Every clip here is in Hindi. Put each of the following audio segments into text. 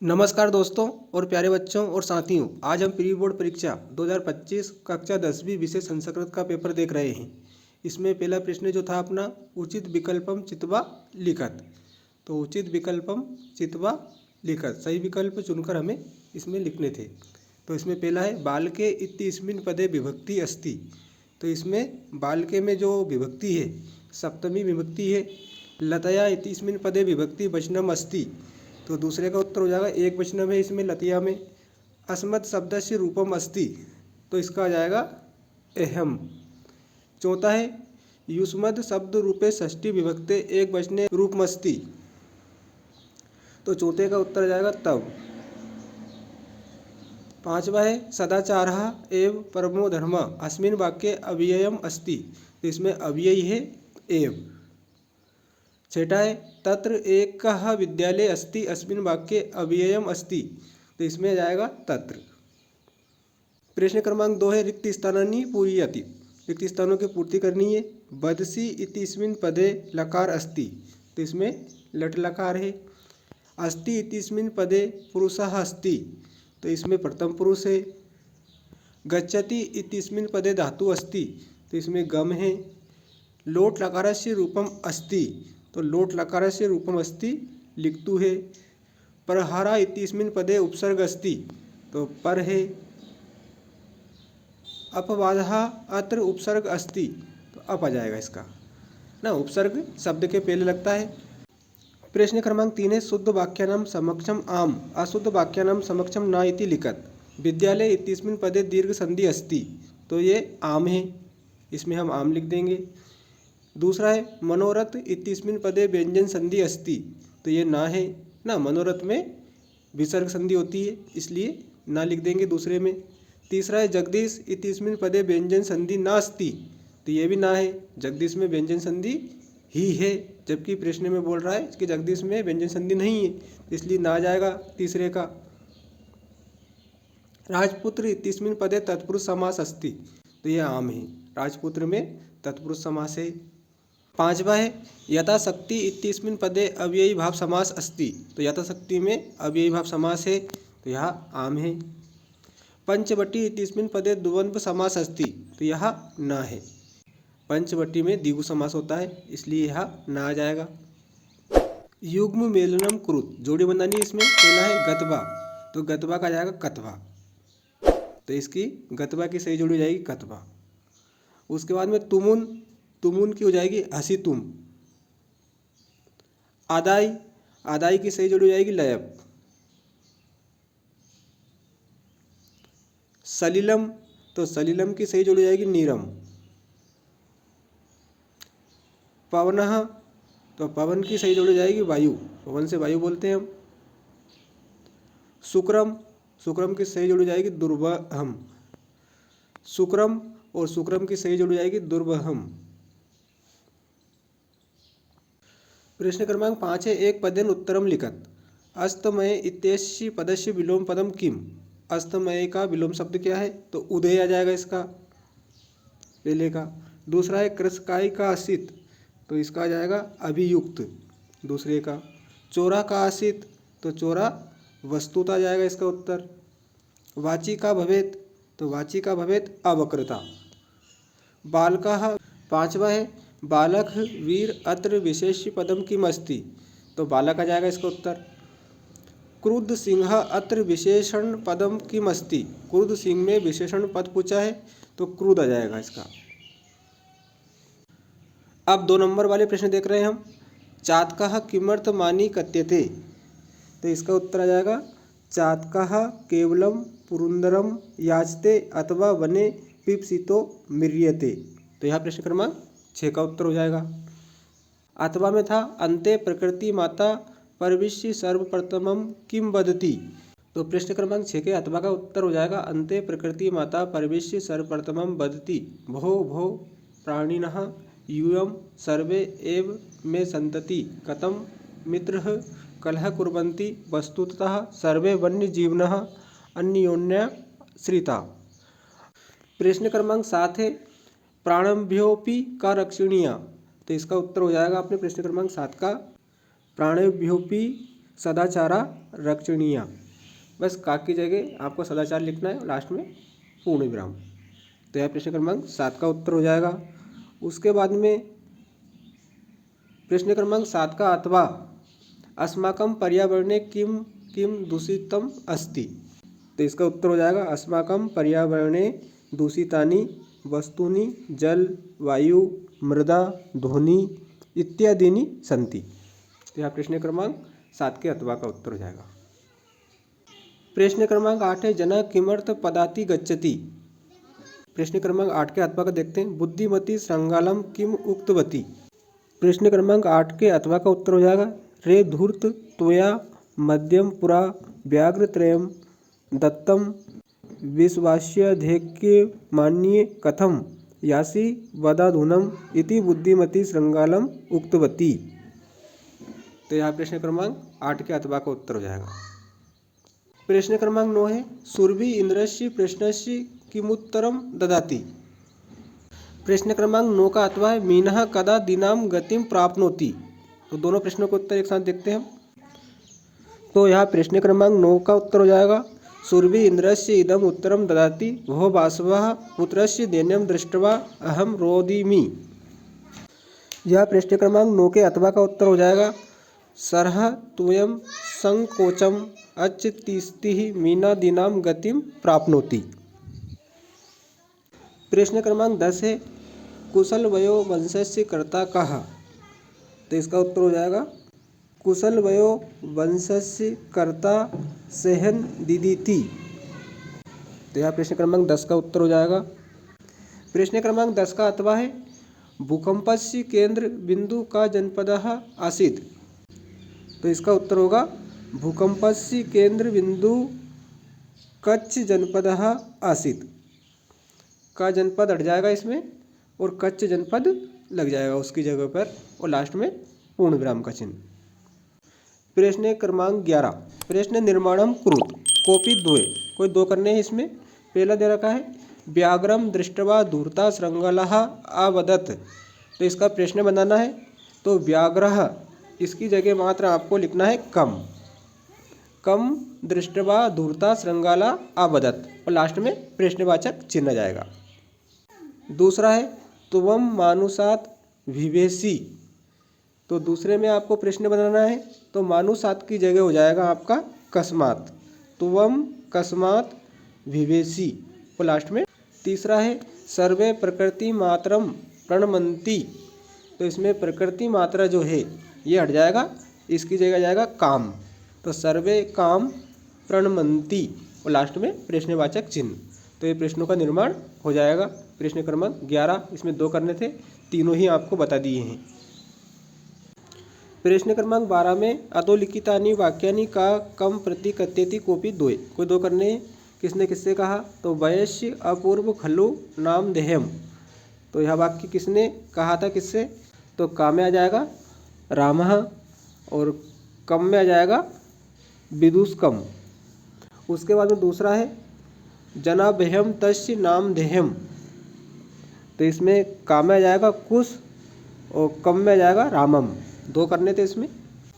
नमस्कार दोस्तों और प्यारे बच्चों और साथियों, आज हम प्री बोर्ड परीक्षा 2025 कक्षा 10वीं विषय संस्कृत का पेपर देख रहे हैं। इसमें पहला प्रश्न जो था अपना, उचित विकल्पम चित्वा लिखत। तो उचित विकल्पम चित्वा लिखत, सही विकल्प चुनकर हमें इसमें लिखने थे। तो इसमें पहला है बालके इत्यस्मिन् पदे विभक्ति अस्ति। तो इसमें बालके में जो विभक्ति है सप्तमी विभक्ति है। लतया इत्यस्मिन् पदे विभक्ति वचनम अस्ति। तो दूसरे का उत्तर हो जाएगा एक वचनम है इसमें लतिया में। अस्मत् शब्दस्य रूपम अस्ति। तो इसका आ जाएगा अहम। चौथा है युष्मद् शब्द रूपे षष्ठी विभक्ते एक वचने रूपमस्ति। तो चौथे का उत्तर आ जाएगा तब। पांचवा है सदाचारः एव परमो धर्मः अस्मिन् वाक्ये अव्ययम अस्ति। तो इसमें अव्ययी है एव। छठा है तत्र एकः विद्यालय अस्ति अस्मिन् वाक्ये अव्ययम अस्ति। तो इसमें जाएगा तत्र। प्रश्न क्रमांक 2 है रिक्त स्थानानि पूरयति। रिक्त स्थानों की पूर्ति करनी है। वदसि इत्यस्मिन् पदे लकार अस्ति। तो इसमें लट लकार है। अस्ति इत्यस्मिन् पदे पुरुषः अस्ति। तो इसमें प्रथम पुरुष है। गच्छति इत्यस्मिन् पदे धातु अस्ति। तो इसमें गम है। लोट लकारस्य रूपम अस्ति। तो लोट लकारस्य रूपम अस्ति लिखतु है। परहारा इत्यस्मिन् पदे उपसर्ग अस्ति। तो पर है। अपवादः अत्र उपसर्ग अस्ति। तो अप आ जाएगा इसका ना, उपसर्ग शब्द के पहले लगता है। प्रश्न क्रमांक 3 है शुद्ध वाक्यानां समक्षम आम अशुद्ध वाक्यानां समक्षम न इति लिखत। विद्यालय इत्यस्मिन् पदे दीर्घ संधि अस्ति। तो ये आम है, इसमें हम आम लिख देंगे। दूसरा है मनोरथ इत्यस्मिन् पदे व्यंजन संधि अस्ति। तो ये ना है ना, मनोरथ में विसर्ग संधि होती है इसलिए ना लिख देंगे दूसरे में। तीसरा है जगदीश इत्यस्मिन् पदे व्यंजन संधि नास्ति। तो ये भी ना है, जगदीश में व्यंजन संधि ही है, जबकि प्रश्न में बोल रहा है कि जगदीश में व्यंजन संधि नहीं है, इसलिए ना जाएगा तीसरे का। राजपुत्र इत्यस्मिन् पदे तत्पुरुष समास अस्ति। तो ये आम है, राजपुत्र में तत्पुरुष समास है। पांचवा है यथाशक्ति इत्यस्मिन् पदे अव्ययी भाव समास अस्ति। तो यथाशक्ति में अव्ययी भाव समास है, तो यह आम है। पंचवटी इत्यस्मिन् पदे द्वंद्व समास अस्ति। तो यह ना है, पंचवटी में द्विगु समास होता है इसलिए यह ना आ जाएगा। युग्म मेलनम कुरुत, जोड़ी बनानी इसमें पहला है गतवा। तो गतवा का जाएगा कतवा। तो इसकी गतवा की सही जोड़ी हो जाएगी कतवा। उसके बाद में तुमुन, तुमुन की हो जाएगी हसी तुम। आदाई, आदाई की सही जोड़ी हो जाएगी लयब। सलीलम, तो सलीलम की सही जोड़ी हो जाएगी नीरम। पवनः, तो पवन की सही जोड़ी हो जाएगी वायु, पवन से वायु बोलते हैं हम। शुक्रम, शुक्रम की सही जोड़ी हो जाएगी दुर्वहम। शुक्रम और शुक्रम की सही जोड़ी हो जाएगी दुर्वहम। प्रश्न क्रमांक 5 है एक पदेन उत्तरम लिखत। अस्तमय इत्यस्य पदस्य विलोम पदम किम। अस्तमय का विलोम शब्द क्या है? तो उदय आ जाएगा इसका पहले का। दूसरा है कृषकाई का आसित। तो इसका आ जाएगा अभियुक्त दूसरे का। चोरा का आसित, तो चोरा वस्तुता आ जाएगा इसका उत्तर। वाची का भवेत, तो वाची का भवेत अवक्रता। बालकः, पांचवा है बालक वीर अत्र विशेष पदम किम अस्ति। तो बालक आ जाएगा इसका उत्तर। क्रुद्ध सिंह अत्र विशेषण पदम किम अस्ति। क्रुद्ध सिंह में विशेषण पद पूछा है तो क्रुद्ध आ जाएगा इसका। अब 2 नंबर वाले प्रश्न देख रहे हैं हम। चातकः किमर्थमानि कथ्यते। तो इसका उत्तर आ जाएगा चातकः केवलम पुरंदरम याचते अथवा वने पिप्सितो म्रियते। तो यह प्रश्न क्रमांक 6 का उत्तर हो जाएगा। अथवा में था अन्ते प्रकृति माता परविश्य सर्वप्रथमम किम वदति। तो प्रश्न क्रमांक 6 के अथवा का उत्तर हो जाएगा अन्ते प्रकृति माता परविश्य सर्वप्रथमम वदति भो भो प्राणिनः यूयं सर्वे एव मे सन्तति कथम मित्रः कलह कुर्वन्ति वस्तुतः सर्वे वन्यजीविनः अन्योन्याश्रिता। प्रश्न क्रमांक 7 है प्राणभ्योपि का रक्षणीय। तो इसका उत्तर हो जाएगा अपने प्रश्न क्रमांक 7 का प्राणभ्योपि सदाचारा रक्षणीया। बस का की जगह आपको सदाचार लिखना है, लास्ट में पूर्ण विराम। तो यह प्रश्न क्रमांक 7 का उत्तर हो जाएगा। उसके बाद में प्रश्न क्रमांक 7 का अथवा अस्माकं पर्यावरणे किम किम दूषितम अस्ति। तो इसका उत्तर हो जाएगा अस्माकं पर्यावरणे दूषितानि वस्तूनि जल वायु मृदा ध्वनि इत्यादीनि सन्ति। तो यह प्रश्न क्रमांक 7 के अथवा का उत्तर हो जाएगा। प्रश्न क्रमांक 8 है जना किमर्थ पदाति गच्छति। प्रश्न क्रमांक 8 के अथवा का देखते हैं। बुद्धिमती श्रृंगालम किम उक्तवती। प्रश्न क्रमांक 8 के अथवा का उत्तर हो जाएगा रे धूर्त त्वया मध्यम पुरा व्याघ्रत्रयम दत्तम विश्वास्यधैर्य मान्ये कथम यासी वदाधुनम इति बुद्धिमती श्रृंगालम उक्तवती। तो यह प्रश्न क्रमांक 8 के अथवा का उत्तर हो जाएगा। प्रश्न क्रमांक 9 है सुरभि इंद्रस्य प्रश्नस्य किमुत्तरम ददाति। प्रश्न क्रमांक 9 का अथवा है मीनः कदा दिनाम गतिम प्राप्नोति। तो दोनों प्रश्नों का उत्तर एक साथ देखते हैं। तो यहाँ प्रश्न क्रमांक 9 का उत्तर हो जाएगा सुरभि इंद्रस्य इदम उत्तरम ददाति वह वासवः पुत्रस्य दैन्यम दृष्ट्वा अहम रोदिमि। यह प्रश्न क्रमांक 9 के अथवा का उत्तर हो जाएगा सरह त्वयं संकोचम अच्युतिस्तिः मीना दिनाम गतिम प्राप्नोति। प्रश्न क्रमांक 10 है कुशल वयो वंशस्य कर्ता कः। तो इसका उत्तर हो जाएगा कुशल वयो वंशस्य कर्ता सेहन दिदिति। तो यह प्रश्न क्रमांक 10 का उत्तर हो जाएगा। प्रश्न क्रमांक 10 का अथवा है भूकंपस्य केंद्र बिंदु का जनपदः आसीत्। तो इसका उत्तर होगा भूकंपस्य केंद्र बिंदु कच्छ जनपदः आसीत्। का जनपद हट जाएगा इसमें और कच्छ जनपद लग जाएगा उसकी जगह पर और लास्ट में पूर्ण विराम का चिन्ह। प्रश्न क्रमांक 11 प्रश्न निर्माणम कुरुत कोपी द्वे। कोई दो करने हैं इसमें। पहला दे रखा है व्याघ्रम दृष्ट्वा धूर्ता श्रृंगलः अवदत्। तो इसका प्रश्न बनाना है। तो व्याघ्र इसकी जगह मात्र आपको लिखना है कम कम दृष्ट्वा धूर्ता श्रृंगला अवदत् और लास्ट में प्रश्नवाचक चिन्ह जाएगा। दूसरा है तुवम मानुषात विवेशी। तो दूसरे में आपको प्रश्न बनाना है। तो मानुषात की जगह हो जाएगा आपका कस्मात तुवम कस्मात विवेशी और लास्ट में। तीसरा है सर्वे प्रकृति मात्रम प्रणमंती। तो इसमें प्रकृति मात्रा जो है ये हट जाएगा, इसकी जगह जाएगा काम। तो सर्वे काम प्रणमंती और लास्ट में प्रश्नवाचक चिन्ह। तो ये प्रश्नों का निर्माण हो जाएगा। प्रश्न क्रमांक 11 इसमें दो करने थे, तीनों ही आपको बता दिए हैं। प्रश्न क्रमांक 12 में अधोलिखितानि वाक्यानि का कम प्रति कथ्यति कोपी द्वे। कोई दो करने हैं। किसने किससे कहा। तो वयस्य अपूर्व खलु नाम देहम। तो यह वाक्य किसने कहा था किससे। तो का में आ जाएगा रामः और कम में आ जाएगा विदुषकम। उसके बाद में दूसरा है जनाभ्यम तस्य नाम देहम। तो इसमें का में आ जाएगा कुश और कम में आ जाएगा रामम। दो करने थे इसमें।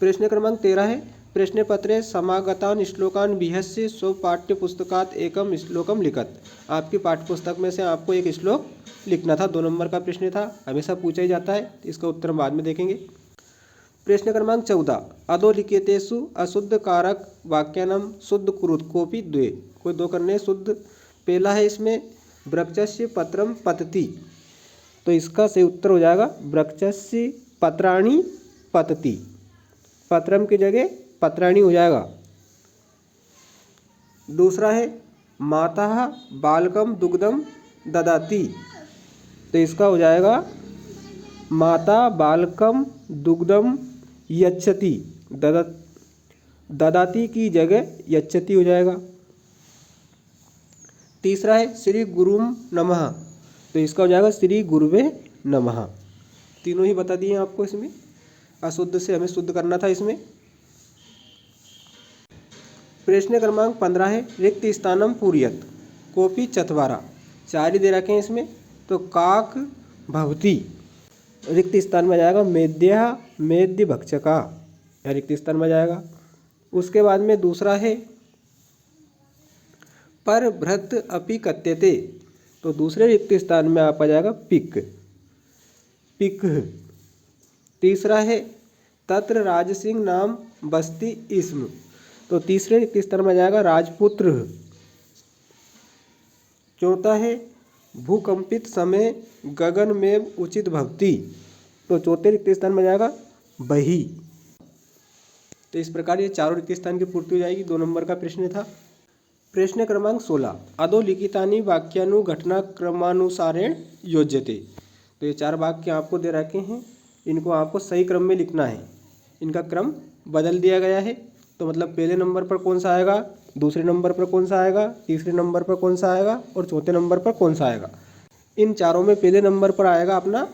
प्रश्न क्रमांक 13 है प्रश्न पत्रे समागतान श्लोकान विहस्य स्व पाठ्य पुस्तकात एकम श्लोकम लिखत। आपकी पाठ्य पुस्तक में से आपको एक श्लोक लिखना था। 2 नंबर का प्रश्न था, हमेशा पूछा ही जाता है। इसका उत्तर हम बाद में देखेंगे। प्रश्न क्रमांक 14 अधोलिखितेषु अशुद्ध कारक वाक्यानाम शुद्ध कुरुत कोपी द्वे। कोई दो करने शुद्ध। पहला है इसमें वृक्षस्य पत्रम पतति। तो इसका सही उत्तर हो जाएगा वृक्षस्य पत्राणि पतति। पत्रम की जगह पत्राणि हो जाएगा। दूसरा है माता बालकम दुग्धम ददाति। तो इसका हो जाएगा माता बालकम दुग्धम यच्छति। ददाति की जगह यच्छति हो जाएगा। तीसरा है श्री गुरुम नमः। तो इसका हो जाएगा श्री गुरुवे नमः। तीनों ही बता दिए आपको इसमें। अशुद्ध से हमें शुद्ध करना था इसमें। प्रश्न क्रमांक 15 है रिक्त स्थानम पूर्यत कोपी चत्वारा। 4 ही दे रखे हैं इसमें। तो काक भवती रिक्त स्थान में जाएगा मेद्य मेद्य भक्षका। यह रिक्त स्थान में जाएगा। उसके बाद में दूसरा है पर भ्रत अपि कथ्यते, तो दूसरे रिक्त स्थान में आप आ जाएगा पिक, पिक। तीसरा है तत्र राजसिंह नाम बस्ती इस्म, तो तीसरे रिक्त स्थान में आ जाएगा राजपुत्र। चौथा है भूकंपित समय गगन में उचित भवती, तो चौथे रिक्त स्थान में जाएगा बही। तो इस प्रकार ये चारों रिक्त स्थान की पूर्ति हो जाएगी। 2 नंबर का प्रश्न था। प्रश्न क्रमांक 16 अधोलिखितानि वाक्यानुघटनाक्रमानुसारेण योज्यते, तो ये 4 वाक्य आपको दे रखे हैं, इनको आपको सही क्रम में लिखना है। इनका क्रम बदल दिया गया है, तो मतलब पहले नंबर पर कौन सा आएगा, दूसरे नंबर पर कौन सा आएगा, तीसरे नंबर पर कौन सा आएगा और चौथे नंबर पर कौन सा आएगा। इन चारों में पहले नंबर पर आएगा अपना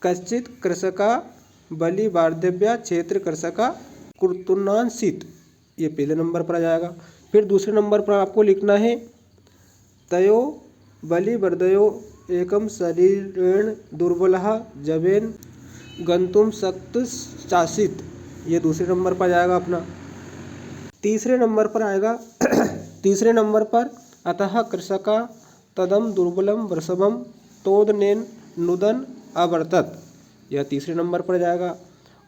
कश्चित कृषका बलि वार्धव्या क्षेत्र कृषका कुर्तुनांसित, ये पहले नंबर पर आ जाएगा। फिर दूसरे नंबर पर आपको लिखना है तयो बलि वर्धयो एकम शरीरेण दुर्बलः जवेन गंतुम शक्त चासित, ये दूसरे नंबर पर जाएगा अपना। तीसरे नंबर पर आएगा तीसरे नंबर पर अतः कृषका तदम दुर्बलम वृषभम तोदनेन नुदन अवर्तत, यह तीसरे नंबर पर जाएगा।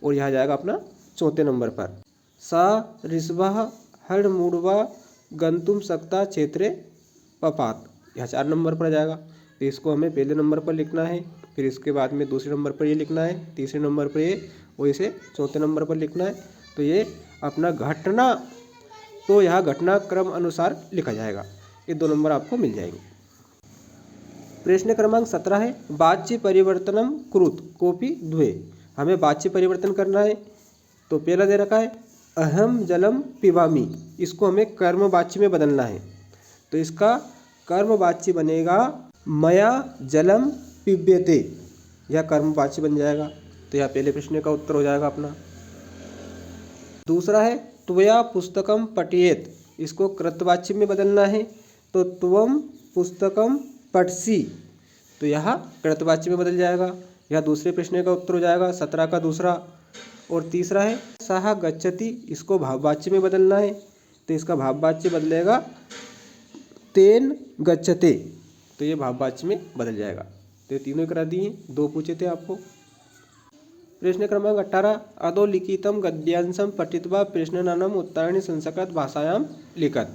और यह जाएगा अपना चौथे नंबर पर सा ऋषभः हड़मूढ़वा गंतुम शक्ता क्षेत्रे पपात, यह 4 नंबर पर जाएगा। तो इसको हमें पहले नंबर पर लिखना है, फिर इसके बाद में दूसरे नंबर पर ये लिखना है, तीसरे नंबर पर ये और इसे चौथे नंबर पर लिखना है। तो ये अपना घटना, तो यह घटना क्रम अनुसार लिखा जाएगा। ये 2 नंबर आपको मिल जाएंगे। प्रश्न क्रमांक 17 है वाच्य परिवर्तनम कुरुत कोपि द्वे, हमें वाच्य परिवर्तन करना है। तो पहला दे रखा है अहम जलम पिबामी, इसको हमें कर्म वाच्य में बदलना है। तो इसका कर्म वाच्य बनेगा मया जलम पिब्यते, यह कर्म वाच्य बन जाएगा। तो यह पहले प्रश्न का उत्तर हो जाएगा अपना। दूसरा है त्वया पुस्तकम पठयेत, इसको कृतवाच्य में बदलना है। तो त्वम पुस्तकम पठसी, तो यह कृतवाच्य में बदल जाएगा। यह दूसरे प्रश्न का उत्तर हो जाएगा 17 का दूसरा। और तीसरा है सह गच्छति, इसको भाववाच्य में बदलना है। तो इसका भाववाच्य बदलेगा तेन गच्छते, तो ये भाववाच्य में बदल जाएगा। तो ये तीनों करा दिए, 2 पूछे थे आपको। प्रश्न क्रमांक 18 अधोलिखितम गद्यांशम पठित्वा प्रश्नानाम उत्तराणि संस्कृत भाषायाम लिखत,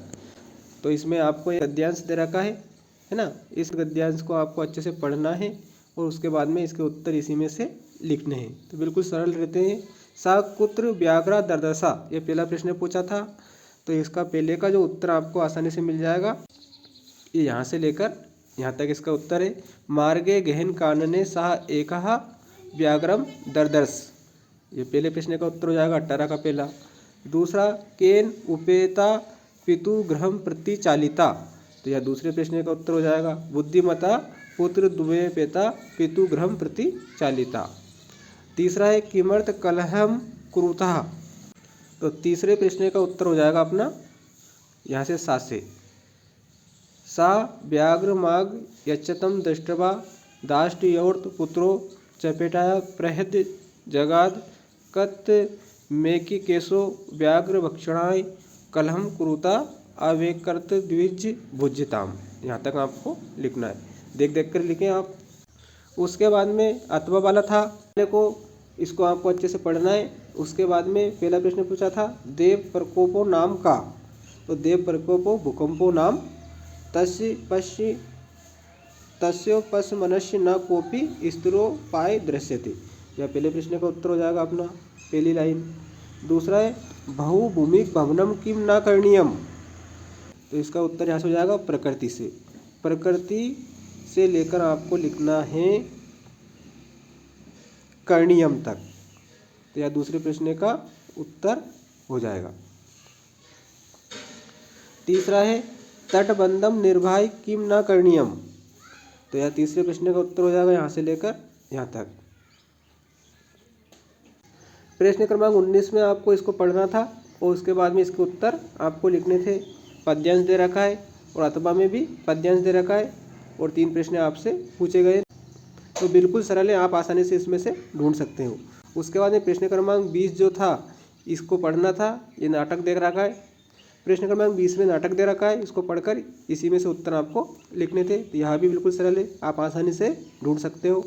तो इसमें आपको एक गद्यांश दे रखा है ना। इस गद्यांश को आपको अच्छे से पढ़ना है और उसके बाद में इसके उत्तर इसी में से लिखने हैं। तो बिल्कुल सरल रहते हैं। सा कुत्र व्याघ्रा दर्दशा, ये पहला प्रश्न पूछा था। तो इसका पहले का जो उत्तर आपको आसानी से मिल जाएगा, ये यहाँ से लेकर यहाँ तक इसका उत्तर है। मार्गे गहन कानने सह एकः व्याघ्रम दर्दर्श, ये पहले प्रश्न का उत्तर हो जाएगा 18 का पहला। दूसरा केन उपेता पितु गृहम प्रति चालिता, तो यह दूसरे प्रश्न का उत्तर हो जाएगा बुद्धिमता पुत्र द्वे पेता पितु गृहम प्रति चालिता। तीसरा है किमर्थ कलहम कुरुतः, तो तीसरे प्रश्न का उत्तर हो जाएगा अपना यहाँ से सा से। सा व्याघ्र माग यच्चतम दृष्टवा दाष्टयोर्त पुत्रो चपेटाया प्रहद जगाद कत मेकी केशो व्याघ्र भक्षणाय कलहम कुरुता अवेकर्त द्विज भुज्यताम, यहाँ तक आपको लिखना है। देख देख कर लिखें आप। उसके बाद में अथवा वाला था को, इसको आपको अच्छे से पढ़ना है। उसके बाद में पहला प्रश्न पूछा था देव प्रकोपो नाम का, तो देव प्रकोपो भूकंपो नाम तस्य पश्य मनुष्य न कोपी स्थिरो पाए दृश्यते, यह पहले प्रश्न का उत्तर हो जाएगा अपना पहली लाइन। दूसरा है बहुभूमिक भवनम किम न करणीयम, तो इसका उत्तर यहाँ से हो जाएगा प्रकृति से। प्रकृति से लेकर आपको लिखना है करणीयम तक, तो यह दूसरे प्रश्न का उत्तर हो जाएगा। तीसरा है तटबंधम निर्वाह किम न करणीयम, तो यह तीसरे प्रश्न का उत्तर हो जाएगा यहाँ से लेकर यहाँ तक। प्रश्न क्रमांक 19 में आपको इसको पढ़ना था और उसके बाद में इसके उत्तर आपको लिखने थे। पद्यांश दे रखा है और अथवा में भी पद्यांश दे रखा है और 3 प्रश्न आपसे पूछे गए, तो बिल्कुल सरल है, आप आसानी से इसमें से ढूंढ सकते हो। उसके बाद में प्रश्न क्रमांक 20 जो था, इसको पढ़ना था। ये नाटक देख रखा है, प्रश्न क्रमांक 20 में नाटक दे रखा है, इसको पढ़कर इसी में से उत्तर आपको लिखने थे। तो यहाँ भी बिल्कुल सरल है, आप आसानी से ढूंढ सकते हो।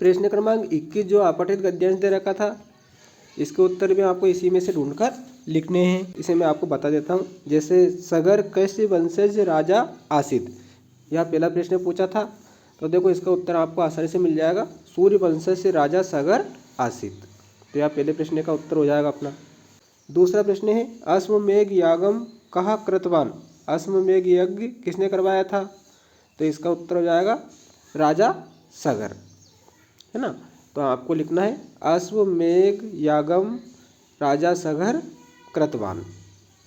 प्रश्न क्रमांक 21 जो अपठित गद्यांश दे रखा था, इसके उत्तर भी आपको इसी में से ढूंढकर लिखने हैं। इसे मैं आपको बता देता हूँ। जैसे सगर कैसे वंशज राजा आसित, यह पहला प्रश्न पूछा था, तो देखो इसका उत्तर आपको आसानी से मिल जाएगा, सूर्य वंशज से राजा सगर आसित। तो यह पहले प्रश्न का उत्तर हो जाएगा अपना। दूसरा प्रश्न है अश्वमेघ यागम कहा कृतवान, अश्वमेघ यज्ञ किसने करवाया था? तो इसका उत्तर हो जाएगा राजा सगर, है ना। तो आपको लिखना है अश्वमेघ यागम राजा सगर कृतवान,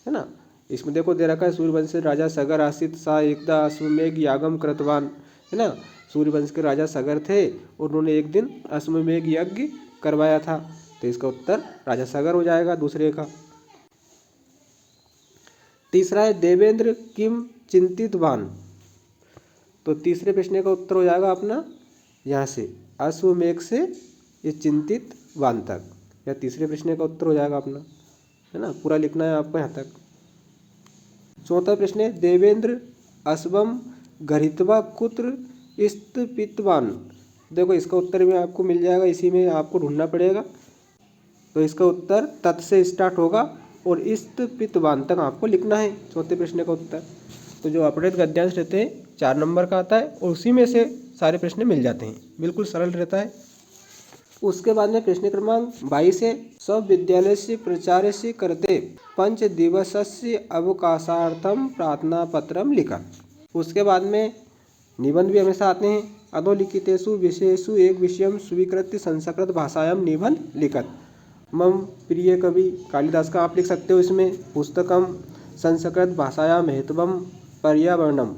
है ना। इसमें देखो दे रखा है सूर्यवंश से राजा सगर आसित सा एकदा अश्वमेघ यागम कृतवान, है ना। सूर्यवंश के राजा सगर थे और उन्होंने एक दिन अश्वमेघ यज्ञ करवाया था। तो इसका उत्तर राजा सगर हो जाएगा दूसरे का। तीसरा है देवेंद्र किम चिंतितवान, तो तीसरे प्रश्न का उत्तर हो जाएगा अपना यहाँ से अश्वमेघ से ये चिंतित वान तक, या तीसरे प्रश्न का उत्तर हो जाएगा अपना, है ना। पूरा लिखना है आपको यहाँ तक। चौथा प्रश्न है देवेंद्र अश्वम घरित्वा कुत्र स्तपितवान, देखो इसका उत्तर भी आपको मिल जाएगा, इसी में आपको ढूंढना पड़ेगा। तो इसका उत्तर तत् से स्टार्ट होगा और स्तपितवान तक आपको लिखना है चौथे प्रश्न का उत्तर। तो जो अपठित गद्यांश रहते हैं 4 नंबर का आता है और उसी में से सारे प्रश्न मिल जाते हैं, बिल्कुल सरल रहता है। उसके बाद में प्रश्न क्रमांक 22 है सब विद्यालय से प्रचार्य से करते 5 दिवसस्य अवकाशार्थम प्रार्थना पत्रम लिखा। उसके बाद में निबंध भी हमेशा आते हैं। अधोलिखितेषु विषयेषु एक विषयम स्वीकृत्य संस्कृत भाषायाम निबंध लिखत। मम प्रिय कवि कालिदास का आप लिख सकते हो इसमें। पुस्तकम संस्कृत भाषायां महत्वम पर्यावरणम